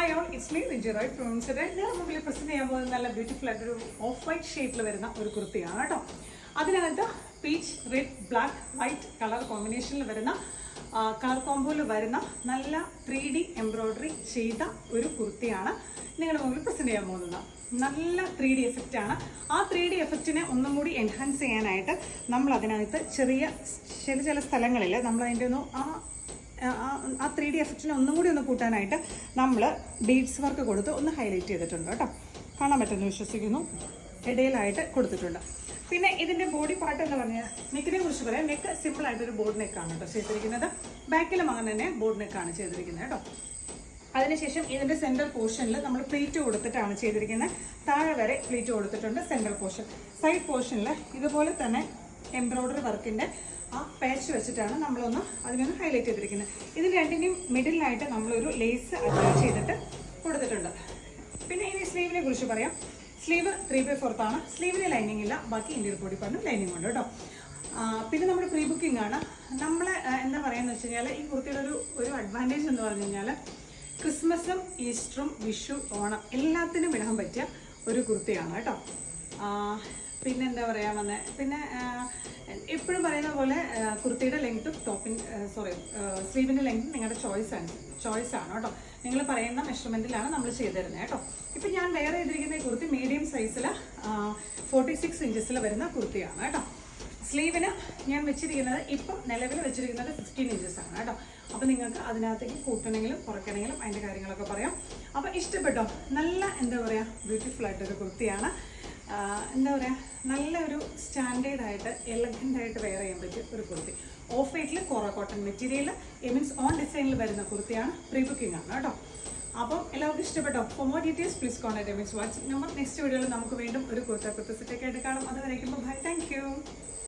Hi all, it's me Vijay Roy from Instagram. ഞാൻ മുമ്പിൽ present ചെയ്യാൻ പോകുന്നത് നല്ല ബ്യൂട്ടിഫുൾ ആയിട്ടൊരു ഓഫ് വൈറ്റ് ഷേപ്പിൽ വരുന്ന ഒരു കുർത്തിയാണ് കേട്ടോ. അതിനകത്ത് peach, red, black, white colour കോമ്പിനേഷനിൽ വരുന്ന കളർ കോമ്പോയിൽ വരുന്ന നല്ല 3D എംബ്രോയ്ഡറി ചെയ്ത ഒരു കുർത്തിയാണ് നിങ്ങളുടെ മുമ്പിൽ പ്രസന്റ് ചെയ്യാൻ പോകുന്നത്. നല്ല 3D എഫക്റ്റ് ആണ്. ആ 3D എഫക്റ്റിനെ ഒന്നും കൂടി എൻഹാൻസ് ചെയ്യാനായിട്ട് നമ്മൾ അതിനകത്ത് ചില സ്ഥലങ്ങളിൽ നമ്മൾ അതിൻ്റെ ഒന്ന് ആ 3D എഫക്റ്റിനെ ഒന്നും കൂടി ഒന്ന് കൂട്ടാനായിട്ട് നമ്മൾ ബീഡ്സ് വർക്ക് കൊടുത്ത് ഒന്ന് ഹൈലൈറ്റ് ചെയ്തിട്ടുണ്ട് കേട്ടോ. കാണാൻ പറ്റുമെന്ന് വിശ്വസിക്കുന്നു. ഇടയിലായിട്ട് കൊടുത്തിട്ടുണ്ട്. പിന്നെ ഇതിൻ്റെ ബോഡി പാർട്ട് എന്ന് പറഞ്ഞാൽ നെക്കിനെ കുറിച്ച് പറയാം. നെക്ക് സിമ്പിളായിട്ടൊരു ബോർഡ് നെക്കാണ് കേട്ടോ ചെയ്തിരിക്കുന്നത്. ബാക്കിലും അങ്ങനെ തന്നെ ബോർഡ് നെക്കാണ് ചെയ്തിരിക്കുന്നത് കേട്ടോ. അതിനുശേഷം ഇതിൻ്റെ സെൻട്രൽ പോർഷനിൽ നമ്മൾ പ്ലീറ്റ് കൊടുത്തിട്ടാണ് ചെയ്തിരിക്കുന്നത്. താഴെ വരെ പ്ലീറ്റ് കൊടുത്തിട്ടുണ്ട്. സെൻട്രൽ പോർഷൻ, സൈഡ് പോർഷനിൽ ഇതുപോലെ തന്നെ എംബ്രോയ്ഡറി വർക്കിൻ്റെ ആ പാച്ച് വെച്ചിട്ടാണ് നമ്മളൊന്ന് അതിനൊന്ന് ഹൈലൈറ്റ് ചെയ്തിരിക്കുന്നത്. ഇതിന് രണ്ടിൻ്റെയും മിഡിലായിട്ട് നമ്മളൊരു ലേസ് അറ്റാച്ച് ചെയ്തിട്ട് കൊടുത്തിട്ടുണ്ട്. പിന്നെ ഇനി സ്ലീവിനെ കുറിച്ച് പറയാം. സ്ലീവ് 3/4 ആണ്. സ്ലീവിന് ലൈനിങ് ഇല്ല, ബാക്കി ഇന്ത്യൻ ബോഡി പാർട്ടിന് ലൈനിങ് ഉണ്ട് കേട്ടോ. പിന്നെ നമ്മുടെ പ്രീ ബുക്കിംഗ് ആണ്. നമ്മൾ എന്താ പറയുക വെച്ച് കഴിഞ്ഞാൽ ഈ കുർത്തിയുടെ ഒരു അഡ്വാൻറ്റേജ് എന്ന് പറഞ്ഞു കഴിഞ്ഞാൽ ക്രിസ്മസും ഈസ്റ്ററും വിഷു ഓണം എല്ലാത്തിനും ഇടാൻ പറ്റിയ ഒരു കുർത്തിയാണ് കേട്ടോ. പിന്നെ എന്താ പറയാൻ വന്നത്, പിന്നെ എപ്പോഴും പറയുന്ന പോലെ കുർത്തിയുടെ ലെങ്ത്തും സ്ലീവിൻ്റെ ലെങ്ത്തും നിങ്ങളുടെ ചോയ്സാണ് കേട്ടോ. നിങ്ങൾ പറയുന്ന മെഷർമെൻറ്റിലാണ് നമ്മൾ ചെയ്തു തരുന്നത് കേട്ടോ. ഇപ്പം ഞാൻ വേറെ ചെയ്തിരിക്കുന്ന ഈ കുർത്തി മീഡിയം സൈസിൽ 46 ഇഞ്ചസിൽ വരുന്ന കുർത്തിയാണ് കേട്ടോ. സ്ലീവിന് ഞാൻ വെച്ചിരിക്കുന്നത് ഇപ്പം നിലവിൽ വെച്ചിരിക്കുന്നത് 15 ഇഞ്ചസ് ആണ് കേട്ടോ. അപ്പോൾ നിങ്ങൾക്ക് അതിനകത്തേക്ക് കൂട്ടണമെങ്കിലും കുറയ്ക്കണമെങ്കിലും അതിൻ്റെ കാര്യങ്ങളൊക്കെ പറയാം. അപ്പോൾ ഇഷ്ടപ്പെട്ടോ? നല്ല എന്താ പറയുക, ബ്യൂട്ടിഫുൾ ആയിട്ടൊരു കുർത്തിയാണ്. എന്താ പറയുക, നല്ലൊരു സ്റ്റാൻഡേർഡായിട്ട് എലഗൻ്റായിട്ട് വെയർ ചെയ്യാൻ പറ്റിയ ഒരു കുർത്തി. ഓഫ് വൈറ്റിൽ kora cotton material means own ഡിസൈനിൽ വരുന്ന കുർത്തിയാണ്. പ്രീ ബുക്കിംഗ് ആണ് കേട്ടോ. അപ്പം എല്ലാവർക്കും ഇഷ്ടപ്പെട്ടോ? For more details please contact means WhatsApp number. Next വീഡിയോയിൽ നമുക്ക് വീണ്ടും ഒരു കുർത്ത സെറ്റൊക്കെ ആയിട്ട് കാണും. അതുവരേക്കും ബൈ, താങ്ക് യു.